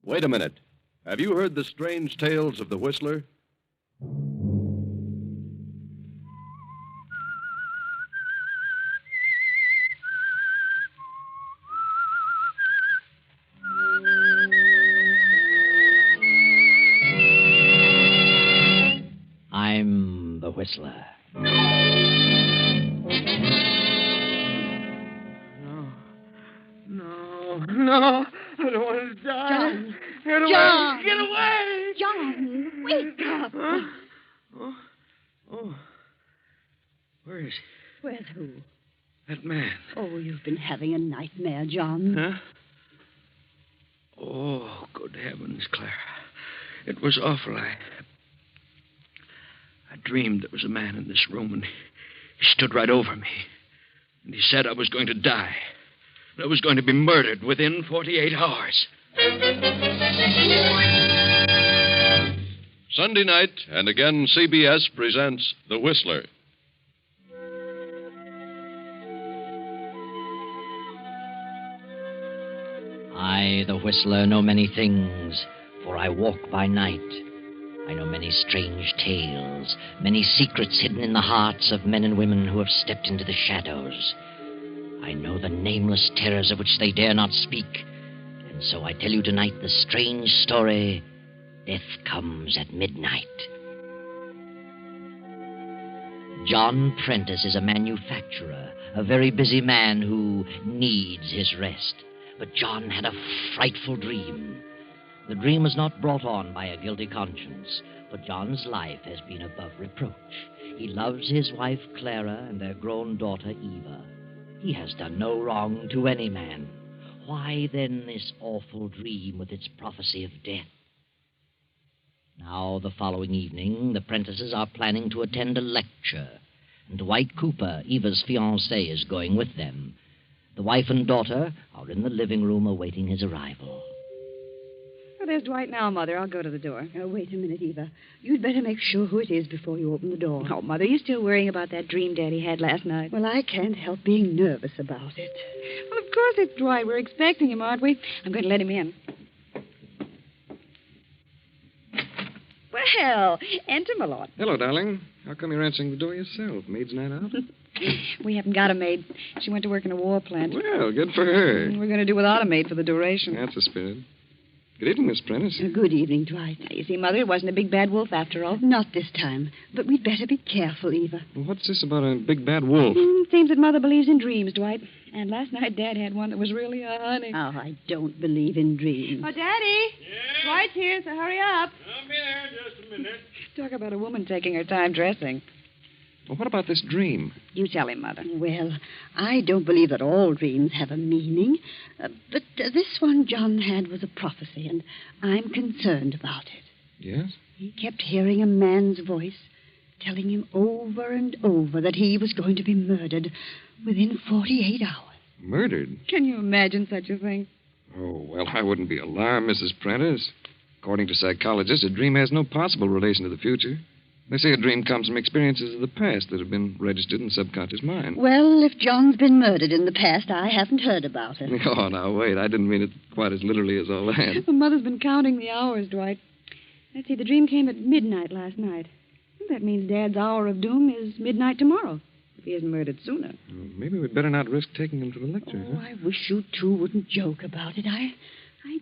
Wait a minute. Have you heard the strange tales of the Whistler? I'm the Whistler. No. I don't want to die. John. Get away. John. Get away. John, wake up. Huh? Oh. Where is he? Where's who? That man. Oh, you've been having a nightmare, John. Huh? Oh, good heavens, Clara. It was awful. I dreamed there was a man in this room, and he stood right over me. And he said I was going to die. I was going to be murdered within 48 hours. Sunday night, and again CBS presents The Whistler. I, the Whistler, know many things, for I walk by night. I know many strange tales, many secrets hidden in the hearts of men and women who have stepped into the shadows. I know the nameless terrors of which they dare not speak. And so I tell you tonight the strange story, Death Comes at Midnight. John Prentice is a manufacturer, a very busy man who needs his rest. But John had a frightful dream. The dream was not brought on by a guilty conscience, but John's life has been above reproach. He loves his wife, Clara, and their grown daughter, Eva. He has done no wrong to any man. Why, then, this awful dream with its prophecy of death? Now, the following evening, the Prentices are planning to attend a lecture, and Dwight Cooper, Eva's fiancé, is going with them. The wife and daughter are in the living room awaiting his arrival. Oh, there's Dwight now, Mother. I'll go to the door. Oh, wait a minute, Eva. You'd better make sure who it is before you open the door. Oh, Mother, you still worrying about that dream Daddy had last night? Well, I can't help being nervous about it. Well, of course it's Dwight. We're expecting him, aren't we? I'm going to let him in. Well, enter, my lord. Hello, darling. How come you're answering the door yourself? Maid's night out? We haven't got a maid. She went to work in a war plant. Well, good for her. We're going to do without a maid for the duration. That's the spirit. Good evening, Miss Prentice. Good evening, Dwight. Now, you see, Mother, it wasn't a big bad wolf after all. Not this time. But we'd better be careful, Eva. Well, what's this about a big bad wolf? Seems that Mother believes in dreams, Dwight. And last night Dad had one that was really a honey. Oh, I don't believe in dreams. Oh, Daddy. Yes? Dwight's here, so hurry up. I'll be there just a minute. Talk about a woman taking her time dressing. Well, what about this dream? You tell him, Mother. Well, I don't believe that all dreams have a meaning. But this one John had was a prophecy, and I'm concerned about it. Yes? He kept hearing a man's voice telling him over and over that he was going to be murdered within 48 hours. Murdered? Can you imagine such a thing? Oh, well, I wouldn't be alarmed, Mrs. Prentice. According to psychologists, a dream has no possible relation to the future. They say a dream comes from experiences of the past that have been registered in the subconscious mind. Well, if John's been murdered in the past, I haven't heard about it. Oh, now, wait. I didn't mean it quite as literally as all that. Well, Mother's been counting the hours, Dwight. Let's see, the dream came at midnight last night. Well, that means Dad's hour of doom is midnight tomorrow, if he isn't murdered sooner. Well, maybe we'd better not risk taking him to the lecture, Oh, I wish you two wouldn't joke about it. I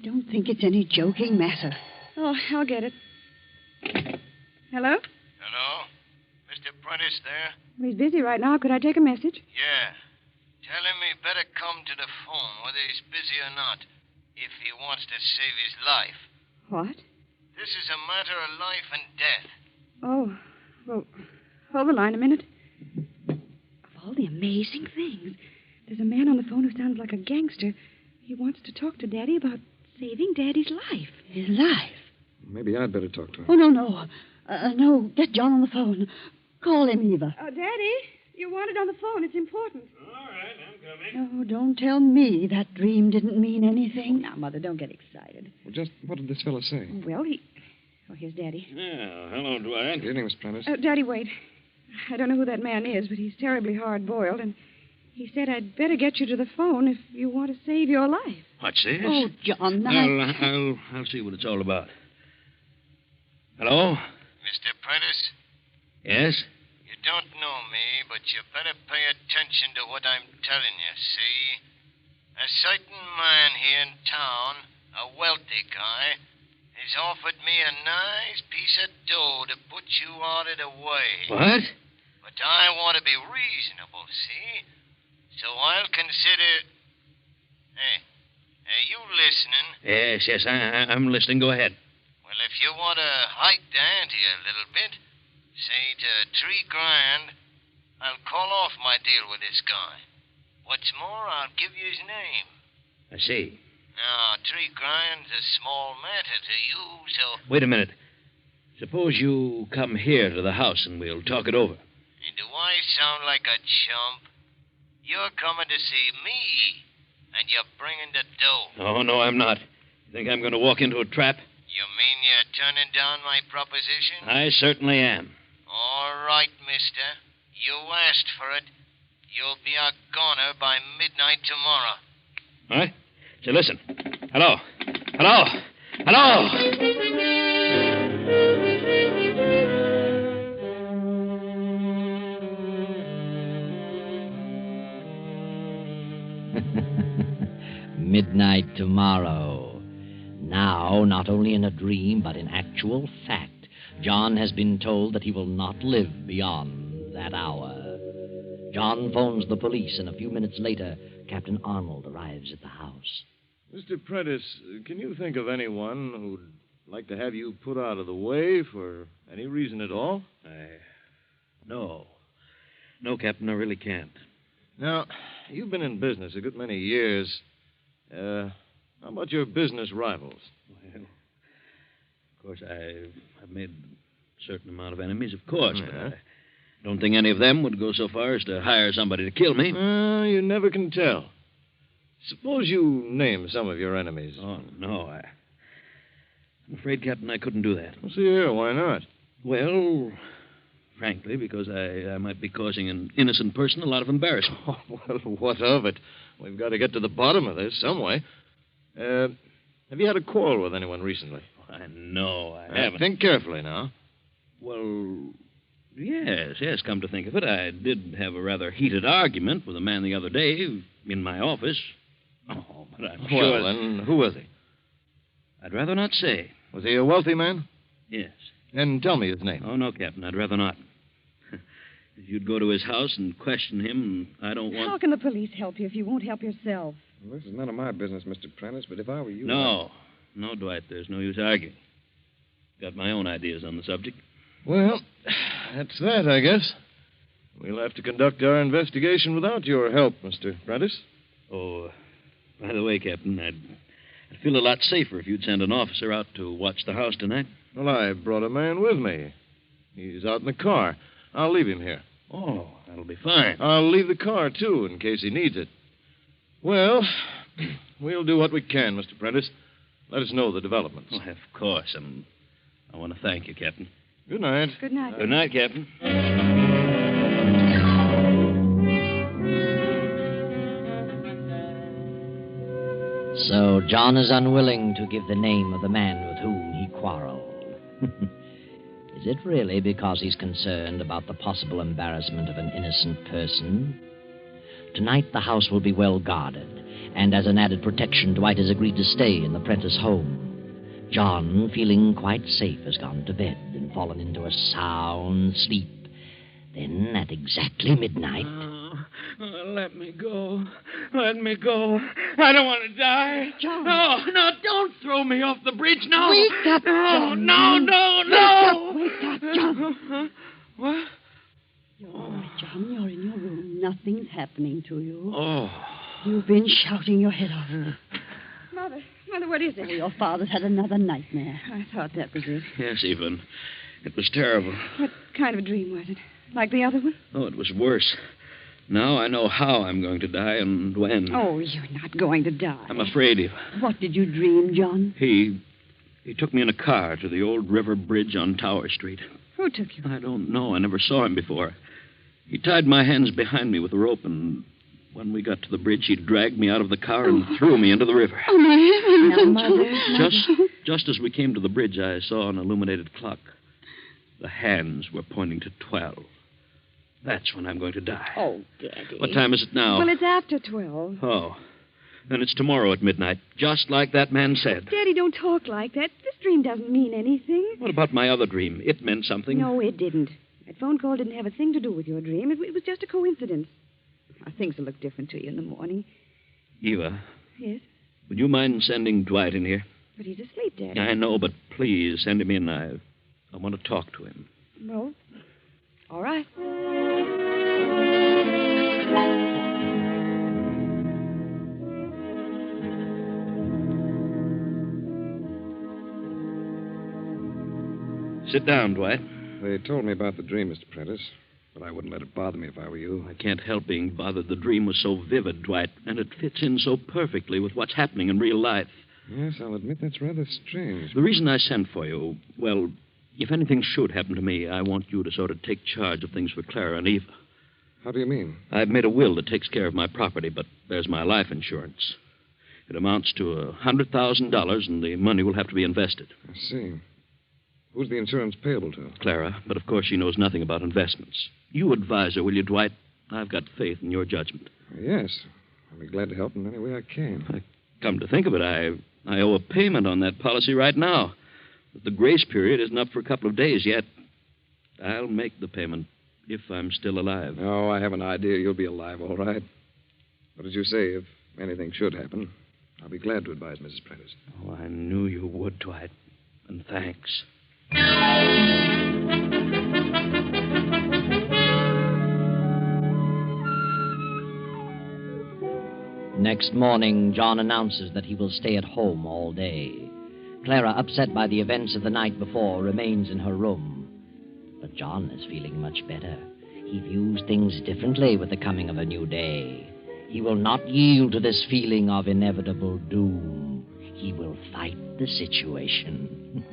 don't think it's any joking matter. Oh, I'll get it. Hello? Hello? Mr. Prentice there? Well, he's busy right now. Could I take a message? Yeah. Tell him he better come to the phone, whether he's busy or not, if he wants to save his life. What? This is a matter of life and death. Oh, well, hold the line a minute. Of all the amazing things, there's a man on the phone who sounds like a gangster. He wants to talk to Daddy about saving Daddy's life. His life? Maybe I'd better talk to him. Oh, no. No, get John on the phone. Call him, Eva. Oh, Daddy, you want it on the phone. It's important. All right, I'm coming. Oh, don't tell me that dream didn't mean anything. Now, Mother, don't get excited. Well, just what did this fellow say? Well, Oh, here's Daddy. Yeah, hello, Dwight. Good evening, Miss Prentice. Daddy, wait. I don't know who that man is, but he's terribly hard-boiled, and He said I'd better get you to the phone if you want to save your life. What's this? Oh, John, now... I'll see what it's all about. Hello? Mr. Prentice, Yes? you don't know me, but you better pay attention to what I'm telling you, see? A certain man here in town, a wealthy guy, has offered me a nice piece of dough to put you out of the way. What? But I want to be reasonable, see? So I'll consider... Hey, are you listening? Yes, I'm listening. Go ahead. Well, if you want to hike the ante a little bit, say to $3,000, I'll call off my deal with this guy. What's more, I'll give you his name. I see. Now, $3,000's a small matter to you, so... Wait a minute. Suppose you come here to the house and we'll talk it over. And do I sound like a chump? You're coming to see me, and you're bringing the dough. Oh, no, I'm not. You think I'm going to walk into a trap? You mean you're turning down my proposition? I certainly am. All right, mister. You asked for it. You'll be a goner by midnight tomorrow. All right? So listen. Hello. Hello. Hello. Midnight tomorrow. Now, not only in a dream, but in actual fact, John has been told that he will not live beyond that hour. John phones the police, and a few minutes later, Captain Arnold arrives at the house. Mr. Prentice, can you think of anyone who'd like to have you put out of the way for any reason at all? No. No, Captain, I really can't. Now, you've been in business a good many years. How about your business rivals? Well, of course, I've made a certain amount of enemies, of course, but I don't think any of them would go so far as to hire somebody to kill me. You never can tell. Suppose you name some of your enemies. Oh, no, I'm afraid, Captain, I couldn't do that. Well, see here, why not? Well, frankly, because I might be causing an innocent person a lot of embarrassment. Oh, well, what of it? We've got to get to the bottom of this some way. Have you had a quarrel with anyone recently? No, I haven't. Think carefully now. Well, yes, come to think of it, I did have a rather heated argument with a man the other day in my office. Oh, but I'm sure... Well, then, who was he? I'd rather not say. Was he a wealthy man? Yes. Then tell me his name. Oh, no, Captain, I'd rather not. If you'd go to his house and question him, I don't want... How can the police help you if you won't help yourself? Well, this is none of my business, Mr. Prentice, but if I were you... No, Dwight, there's no use arguing. Got my own ideas on the subject. Well, that's that, I guess. We'll have to conduct our investigation without your help, Mr. Prentice. Oh, by the way, Captain, I'd feel a lot safer if you'd send an officer out to watch the house tonight. Well, I brought a man with me. He's out in the car. I'll leave him here. Oh, that'll be fine. I'll leave the car, too, in case he needs it. Well, we'll do what we can, Mr. Prentice. Let us know the developments. Oh, of course, and I want to thank you, Captain. Good night. Good night. Good night, Captain. So John is unwilling to give the name of the man with whom he quarreled. Is it really because he's concerned about the possible embarrassment of an innocent person? Tonight the house will be well guarded, and as an added protection, Dwight has agreed to stay in the Prentice home. John, feeling quite safe, has gone to bed and fallen into a sound sleep. Then, at exactly midnight... Let me go. Let me go. I don't want to die. John. No, don't throw me off the bridge. No. Wake up, John. No. Wake up, John. What? You're all right, John. You're in your room. Nothing's happening to you. Oh. You've been shouting your head off. Mother, what is Oh, it? your father's had another nightmare. I thought that was it. Yes, Evelyn. It was terrible. What kind of a dream was it? Like the other one? Oh, it was worse. Now I know how I'm going to die and when. Oh, you're not going to die. I'm afraid, Eva. What did you dream, John? He took me in a car to the old river bridge on Tower Street. Who took you? I don't know. I never saw him before. He tied my hands behind me with a rope and, When we got to the bridge, he dragged me out of the car and threw me into the river. Oh, my heavens. Now, Mother. Just as we came to the bridge, I saw an illuminated clock. The hands were pointing to 12. That's when I'm going to die. Oh, Daddy. What time is it now? Well, it's after 12. Oh. Then it's tomorrow at midnight, just like that man said. Daddy, don't talk like that. This dream doesn't mean anything. What about my other dream? It meant something. No, it didn't. That phone call didn't have a thing to do with your dream. It was just a coincidence. Now, things will look different to you in the morning. Eva, Yes? would you mind sending Dwight in here? But he's asleep, Daddy. I know, but please send him in. I want to talk to him. No. All right. Sit down, Dwight. They told me about the dream, Mr. Prentice, but I wouldn't let it bother me if I were you. I can't help being bothered. The dream was so vivid, Dwight, and it fits in so perfectly with what's happening in real life. Yes, I'll admit that's rather strange. The reason I sent for you, well, if anything should happen to me, I want you to sort of take charge of things for Clara and Eva. How do you mean? I've made a will that takes care of my property, but there's my life insurance. It amounts to $100,000, and the money will have to be invested. I see. Who's the insurance payable to? Clara, but of course she knows nothing about investments. You advise her, will you, Dwight? I've got faith in your judgment. Yes. I'll be glad to help in any way I can. Come to think of it, I owe a payment on that policy right now. But the grace period isn't up for a couple of days yet. I'll make the payment if I'm still alive. Oh, I have an idea you'll be alive, all right. But as you say, if anything should happen, I'll be glad to advise Mrs. Prentice. Oh, I knew you would, Dwight. And thanks. Next morning, John announces that he will stay at home all day. Clara, upset by the events of the night before, remains in her room. But John is feeling much better. He views things differently with the coming of a new day. He will not yield to this feeling of inevitable doom. He will fight the situation.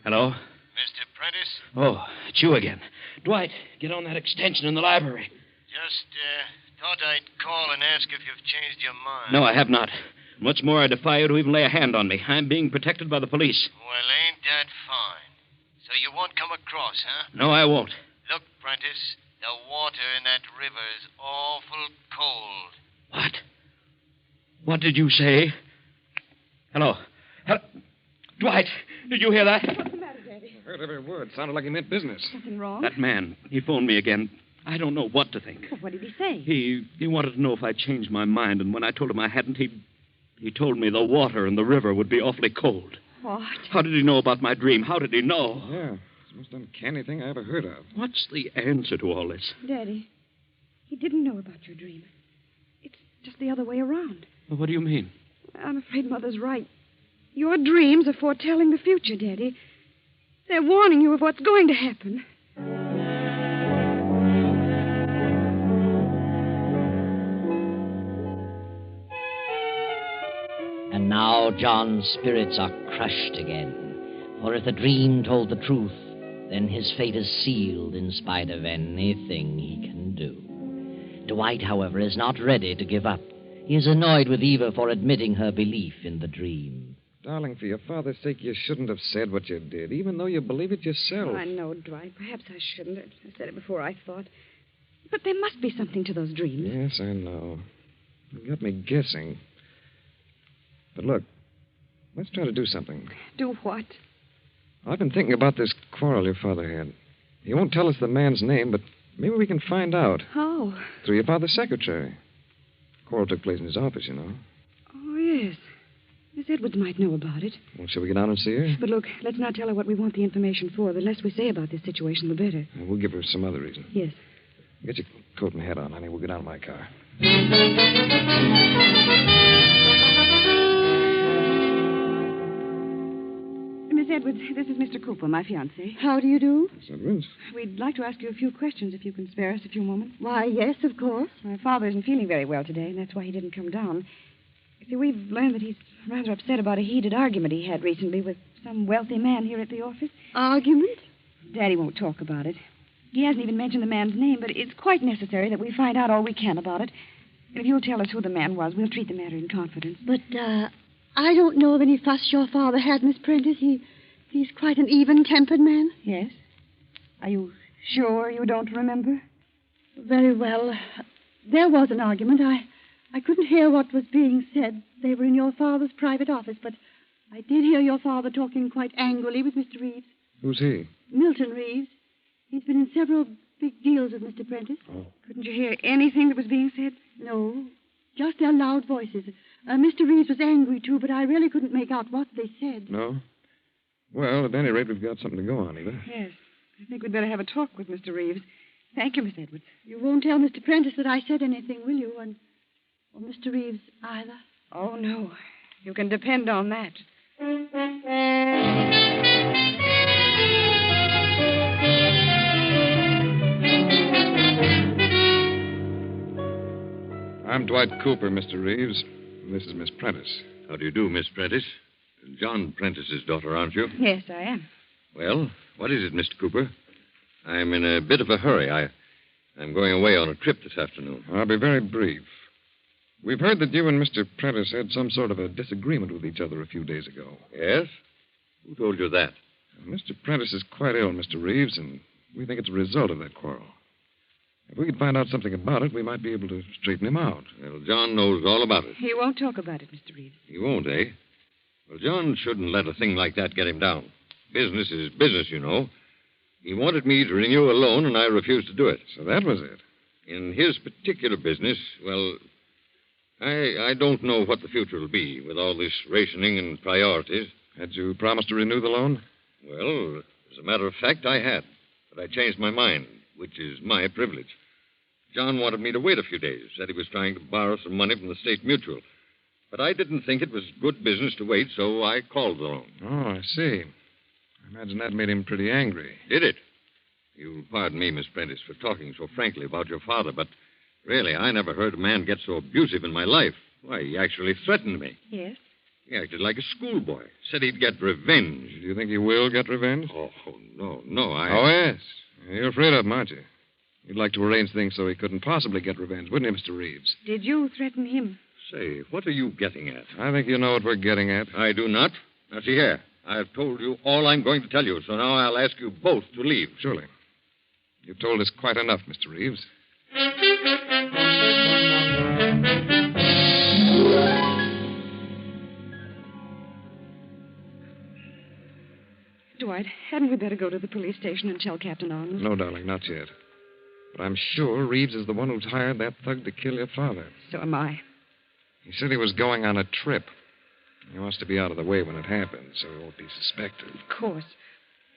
Hello? Mr. Prentice? Oh, it's you again. Dwight, get on that extension in the library. Just thought I'd call and ask if you've changed your mind. No, I have not. What's more, I defy you to even lay a hand on me. I'm being protected by the police. Well, ain't that fine? So you won't come across, huh? No, I won't. Look, Prentice, the water in that river's awful cold. What? What did you say? Hello? Dwight, did you hear that? What's the matter, Daddy? I heard every word. Sounded like he meant business. Something wrong? That man, he phoned me again. I don't know what to think. Well, what did he say? He wanted to know if I changed my mind, and when I told him I hadn't, he told me the water in the river would be awfully cold. What? How did he know about my dream? How did he know? Yeah, it's the most uncanny thing I ever heard of. What's the answer to all this? Daddy, he didn't know about your dream. It's just the other way around. Well, what do you mean? I'm afraid Mother's right. Your dreams are foretelling the future, Daddy. They're warning you of what's going to happen. And now John's spirits are crushed again. For if the dream told the truth, then his fate is sealed in spite of anything he can do. Dwight, however, is not ready to give up. He is annoyed with Eva for admitting her belief in the dream. Darling, for your father's sake, you shouldn't have said what you did, even though you believe it yourself. I know, Dwight. Perhaps I shouldn't. I said it before I thought. But there must be something to those dreams. Yes, I know. You got me guessing. But look, let's try to do something. Do what? I've been thinking about this quarrel your father had. He won't tell us the man's name, but maybe we can find out. How? Through your father's secretary. Quarrel took place in his office, you know. Oh, yes. Miss Edwards might know about it. Well, shall we get down and see her? But look, let's not tell her what we want the information for. The less we say about this situation, the better. We'll give her some other reason. Yes. Get your coat and hat on, honey. We'll get out of my car. Miss Edwards, this is Mr. Cooper, my fiancé. How do you do? Miss Edwards? We'd like to ask you a few questions if you can spare us a few moments. Why, yes, of course. My father isn't feeling very well today, and that's why he didn't come down. You see, we've learned that he's rather upset about a heated argument he had recently with some wealthy man here at the office. Argument? Daddy won't talk about it. He hasn't even mentioned the man's name, but it's quite necessary that we find out all we can about it. And if you'll tell us who the man was, we'll treat the matter in confidence. But, I don't know of any fuss your father had, Miss Prentice. He's quite an even-tempered man. Yes? Are you sure you don't remember? Very well. There was an argument. I couldn't hear what was being said. They were in your father's private office, but I did hear your father talking quite angrily with Mr. Reeves. Who's he? Milton Reeves. He's been in several big deals with Mr. Prentice. Oh. Couldn't you hear anything that was being said? No, just their loud voices. Mr. Reeves was angry, too, but I really couldn't make out what they said. No? Well, at any rate, we've got something to go on, Eva. Yes. I think we'd better have a talk with Mr. Reeves. Thank you, Miss Edwards. You won't tell Mr. Prentice that I said anything, will you? Or Mr. Reeves either? Oh, no. You can depend on that. I'm Dwight Cooper, Mr. Reeves. And this is Miss Prentice. How do you do, Miss Prentice? John Prentice's daughter, aren't you? Yes, I am. Well, what is it, Mr. Cooper? I'm in a bit of a hurry. I'm going away on a trip this afternoon. I'll be very brief. We've heard that you and Mr. Prentice had some sort of a disagreement with each other a few days ago. Yes? Who told you that? Mr. Prentice is quite ill, Mr. Reeves, and we think it's a result of that quarrel. If we could find out something about it, we might be able to straighten him out. Well, John knows all about it. He won't talk about it, Mr. Reeves. He won't, eh? Well, John shouldn't let a thing like that get him down. Business is business, you know. He wanted me to renew a loan, and I refused to do it. So that was it. In his particular business, well, I don't know what the future will be with all this rationing and priorities. Had you promised to renew the loan? Well, as a matter of fact, I had. But I changed my mind, which is my privilege. John wanted me to wait a few days, said he was trying to borrow some money from the State Mutual. But I didn't think it was good business to wait, so I called the loan. Oh, I see. I imagine that made him pretty angry. Did it? You'll pardon me, Miss Prentice, for talking so frankly about your father, but really, I never heard a man get so abusive in my life. Why, he actually threatened me. Yes? He acted like a schoolboy. Said he'd get revenge. Do you think he will get revenge? Oh, no, Oh, yes. You're afraid of him, aren't you? You'd like to arrange things so he couldn't possibly get revenge, wouldn't you, Mr. Reeves? Did you threaten him? Say, what are you getting at? I think you know what we're getting at. I do not. Now, see here. I've told you all I'm going to tell you, so now I'll ask you both to leave. Surely. You've told us quite enough, Mr. Reeves. Dwight, hadn't we better go to the police station and tell Captain Arnold? No, darling, not yet. But I'm sure Reeves is the one who's hired that thug to kill your father. So am I. He said he was going on a trip. He wants to be out of the way when it happens, so he won't be suspected. Of course.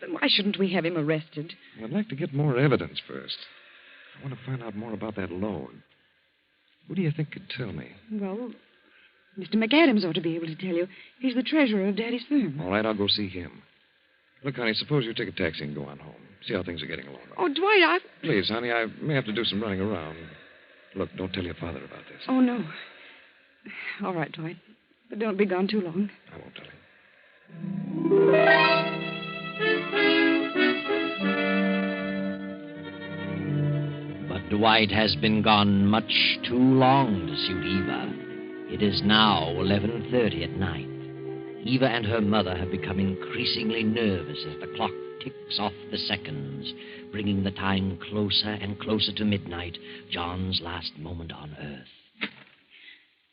Then why shouldn't we have him arrested? I'd like to get more evidence first. I want to find out more about that loan. Who do you think could tell me? Well, Mr. McAdams ought to be able to tell you. He's the treasurer of Daddy's firm. All right, I'll go see him. Look, honey, suppose you take a taxi and go on home. See how things are getting along. Oh, Dwight, Please, honey, I may have to do some running around. Look, don't tell your father about this. Oh, no. All right, Dwight. But don't be gone too long. I won't tell him. But Dwight has been gone much too long to suit Eva. It is now 11:30 at night. Eva and her mother have become increasingly nervous as the clock ticks off the seconds, bringing the time closer and closer to midnight, John's last moment on Earth.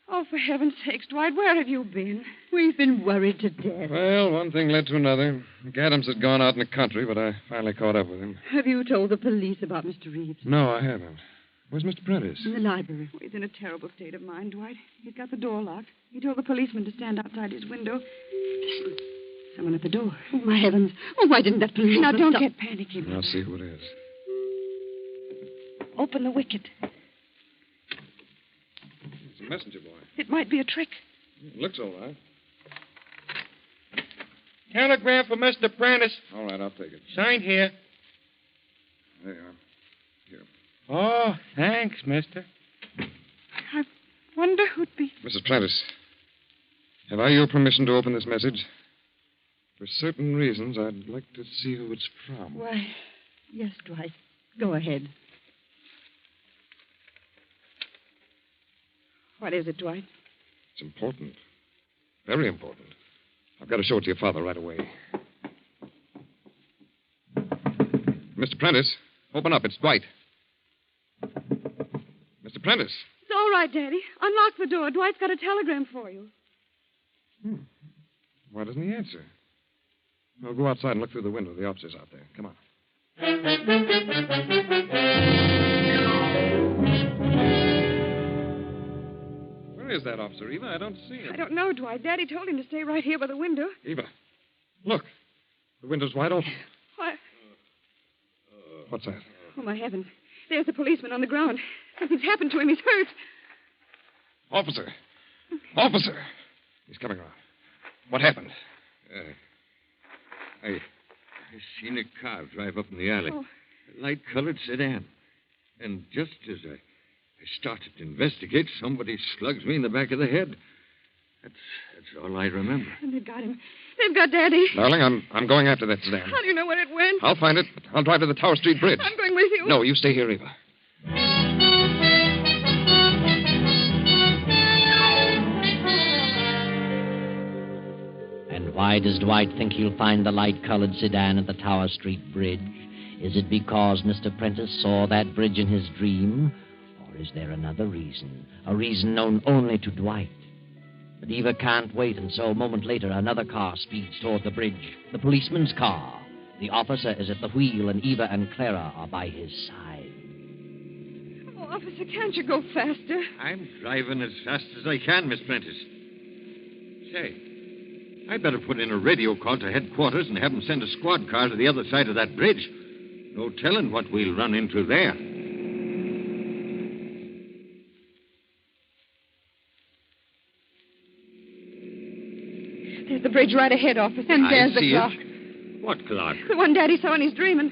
Oh, for heaven's sakes, Dwight, where have you been? We've been worried to death. Well, one thing led to another. McAdams had gone out in the country, but I finally caught up with him. Have you told the police about Mr. Reeves? No, I haven't. Where's Mr. Prentice? In the library. Oh, he's in a terrible state of mind, Dwight. He's got the door locked. He told the policeman to stand outside his window. Listen. Someone at the door. Oh, my heavens. Oh, why didn't that policeman Now, don't stop? get panicky. I'll see who it is. Open the wicket. It's a messenger boy. It might be a trick. Looks all right. Telegram for Mr. Prentice. All right, I'll take it. Signed here. There you are. Here. Oh, thanks, mister. I wonder who'd be... Mrs. Prentice, have I your permission to open this message? For certain reasons, I'd like to see who it's from. Why, yes, Dwight. Go ahead. What is it, Dwight? It's important. Very important. I've got to show it to your father right away. Mr. Prentice, open up. It's Dwight. Mr. Prentice. It's all right, Daddy. Unlock the door. Dwight's got a telegram for you. Why doesn't he answer? I'll go outside and look through the window. The officer's out there. Come on. Where is that officer, Eva? I don't see him. I don't know, Dwight. Daddy told him to stay right here by the window. Eva, look. The window's wide open. Why? What's that? Oh, my heavens. There's the policeman on the ground. Something's happened to him. He's hurt. Officer! Officer! He's coming around. What happened? I seen a car drive up in the alley. Oh. A light-colored sedan. And just as I started to investigate, somebody slugs me in the back of the head. That's all I remember. And they've got him. They've got Daddy. Darling, I'm going after that sedan. How do you know where it went? I'll find it. I'll drive to the Tower Street Bridge. I'm going with you. No, you stay here, Eva. And why does Dwight think he'll find the light-colored sedan at the Tower Street Bridge? Is it because Mr. Prentice saw that bridge in his dream? Or is there another reason? A reason known only to Dwight? But Eva can't wait, and so a moment later, another car speeds toward the bridge. The policeman's car. The officer is at the wheel, and Eva and Clara are by his side. Oh, officer, can't you go faster? I'm driving as fast as I can, Miss Prentice. Say, I'd better put in a radio call to headquarters and have them send a squad car to the other side of that bridge. No telling what we'll run into there. There's the bridge right ahead, officer. And there's the clock. What clock? The one Daddy saw in his dream. And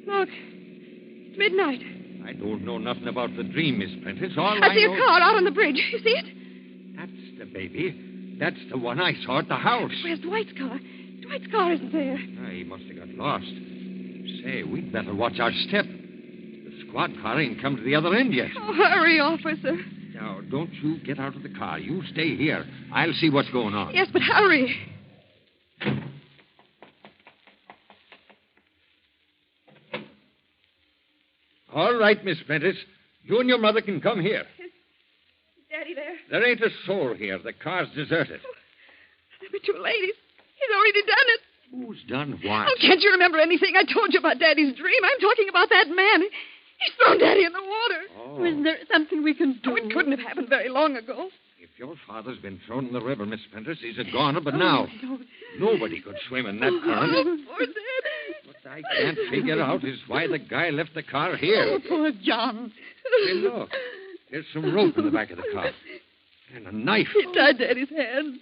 look, it's midnight. I don't know nothing about the dream, Miss Prentice. All I see know... a car out on the bridge. You see it? That's the baby. That's the one I saw at the house. Where's Dwight's car? Dwight's car isn't there. He must have got lost. Say, we'd better watch our step. The squad car ain't come to the other end yet. Oh, hurry, officer. Now, don't you get out of the car. You stay here. I'll see what's going on. Yes, but hurry. All right, Miss Prentice. You and your mother can come here. Is Daddy there? There ain't a soul here. The car's deserted. It'll be too late. He's already done it. Who's done what? Oh, can't you remember anything I told you about Daddy's dream? I'm talking about that man. He's thrown Daddy in the water. Oh. Is there something we can do? Oh, it couldn't have happened very long ago. If your father's been thrown in the river, Miss Prentice, he's a goner, but now nobody could swim in that current. Oh, poor Daddy. What I can't figure out is why the guy left the car here. Oh, poor John. Hey, look. There's some rope in the back of the car. And a knife. He tied Daddy's hands.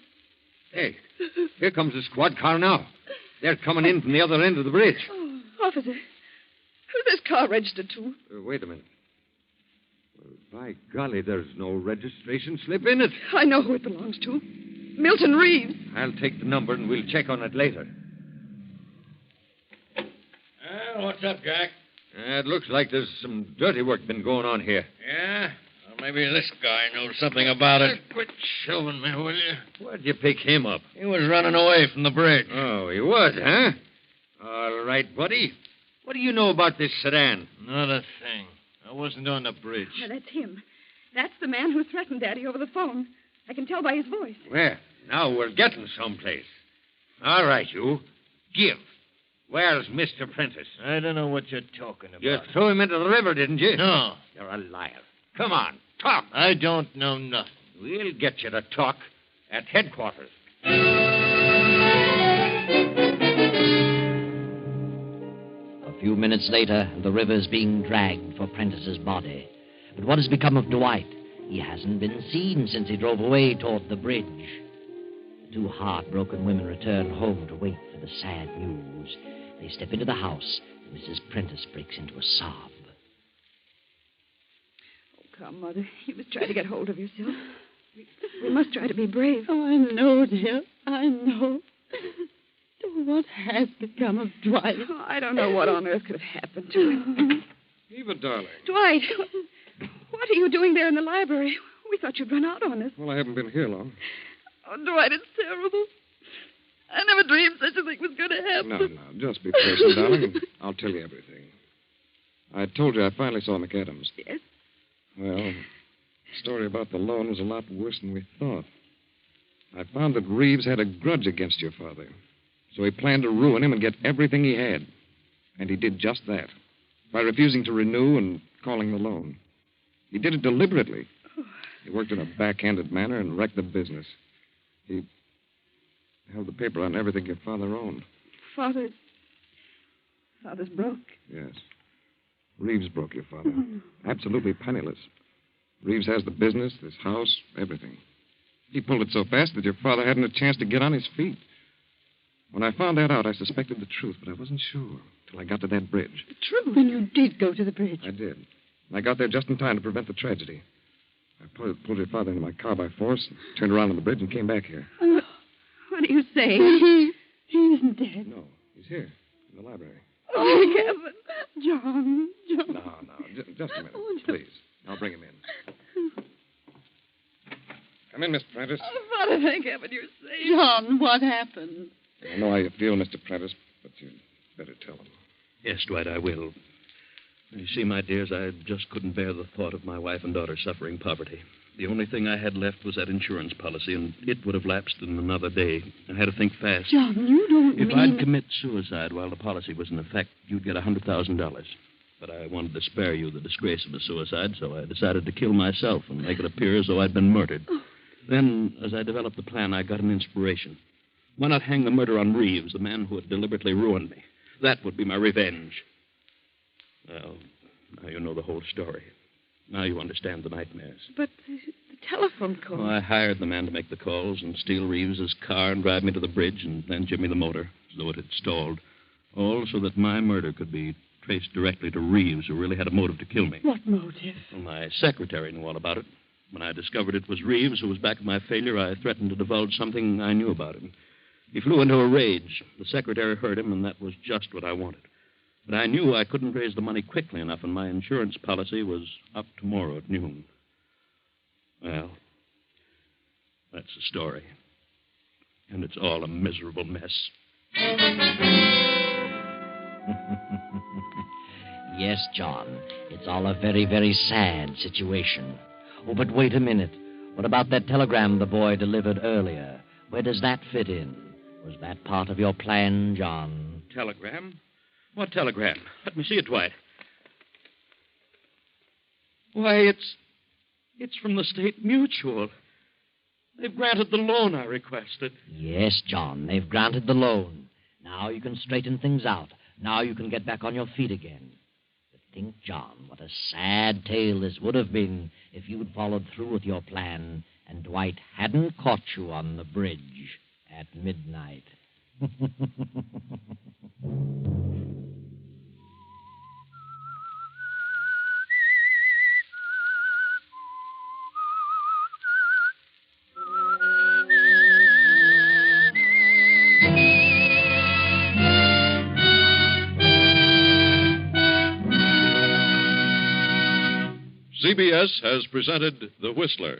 Hey, here comes the squad car now. They're coming in from the other end of the bridge. Oh, officer, who's this car registered to? Wait a minute. Well, by golly, there's no registration slip in it. I know who it belongs to. Milton Reeves. I'll take the number and we'll check on it later. What's up, Jack? It looks like there's some dirty work been going on here. Yeah? Well, maybe this guy knows something about it. Quit shoving me, will you? Where'd you pick him up? He was running away from the bridge. Oh, he was, huh? All right, buddy. What do you know about this sedan? Not a thing. I wasn't on the bridge. Now, that's him. That's the man who threatened Daddy over the phone. I can tell by his voice. Well, now we're getting someplace. All right, you. Give. Where's Mr. Prentice? I don't know what you're talking about. You threw him into the river, didn't you? No. You're a liar. Come on, talk. I don't know nothing. We'll get you to talk at headquarters. A few minutes later, the river's being dragged for Prentice's body. But what has become of Dwight? He hasn't been seen since he drove away toward the bridge. The two heartbroken women return home to wait for the sad news. They step into the house, and Mrs. Prentice breaks into a sob. Oh, come, Mother. You must try to get hold of yourself. We must try to be brave. Oh, I know, dear. I know. What has become of Dwight? Oh, I don't know what on earth could have happened to him. Eva, darling. Dwight, what are you doing there in the library? We thought you'd run out on us. Well, I haven't been here long. Oh, Dwight, it's terrible. I never dreamed such a thing was going to happen. No, just be patient, darling, and I'll tell you everything. I told you I finally saw McAdams. Yes? Well, the story about the loan was a lot worse than we thought. I found that Reeves had a grudge against your father, so he planned to ruin him and get everything he had. And he did just that, by refusing to renew and calling the loan. He did it deliberately. He worked in a backhanded manner and wrecked the business. He held the paper on everything your father owned. Father's broke. Yes. Reeves broke your father. Absolutely penniless. Reeves has the business, this house, everything. He pulled it so fast that your father hadn't a chance to get on his feet. When I found that out, I suspected the truth, but I wasn't sure till I got to that bridge. The truth? When you did go to the bridge. I did. I got there just in time to prevent the tragedy. I pulled your father into my car by force, turned around on the bridge, and came back here. What are you saying? He isn't dead. No, he's here, in the library. Oh, Kevin. John. No, just a minute, please. I'll bring him in. Come in, Miss Prentice. Oh, Father, thank heaven you're safe. John, what happened? I know how you feel, Mr. Prentice, but you'd better tell him. Yes, Dwight, I will. You see, my dears, I just couldn't bear the thought of my wife and daughter suffering poverty. The only thing I had left was that insurance policy, and it would have lapsed in another day. I had to think fast. John, you don't If mean... I'd commit suicide while the policy was in effect, you'd get $100,000. But I wanted to spare you the disgrace of a suicide, so I decided to kill myself and make it appear as though I'd been murdered. Then, as I developed the plan, I got an inspiration. Why not hang the murder on Reeves, the man who had deliberately ruined me? That would be my revenge. Well, now you know the whole story. Now you understand the nightmares. But the telephone call. I hired the man to make the calls and steal Reeves's car and drive me to the bridge and then give me the motor, as though it had stalled. All so that my murder could be traced directly to Reeves, who really had a motive to kill me. What motive? Well, my secretary knew all about it. When I discovered it was Reeves who was back of my failure, I threatened to divulge something I knew about him. He flew into a rage. The secretary heard him, and that was just what I wanted. But I knew I couldn't raise the money quickly enough, and my insurance policy was up tomorrow at noon. Well, that's the story. And it's all a miserable mess. Yes, John. It's all a very, very sad situation. Oh, but wait a minute. What about that telegram the boy delivered earlier? Where does that fit in? Was that part of your plan, John? Telegram? What telegram? Let me see it, Dwight. Why, it's from the State Mutual. They've granted the loan I requested. Yes, John, they've granted the loan. Now you can straighten things out. Now you can get back on your feet again. But think, John, what a sad tale this would have been if you'd followed through with your plan and Dwight hadn't caught you on the bridge at midnight. CBS has presented The Whistler.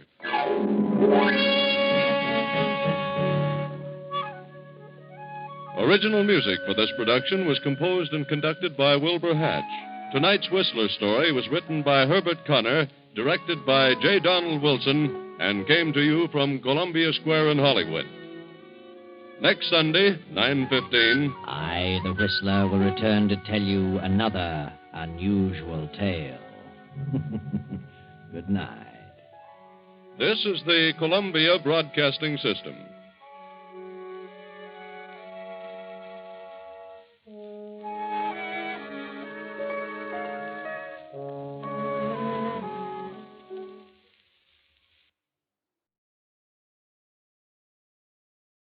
Original music for this production was composed and conducted by Wilbur Hatch. Tonight's Whistler story was written by Herbert Connor, directed by J. Donald Wilson, and came to you from Columbia Square in Hollywood. Next Sunday, 9:15. I, the Whistler, will return to tell you another unusual tale. Good night. This is the Columbia Broadcasting System.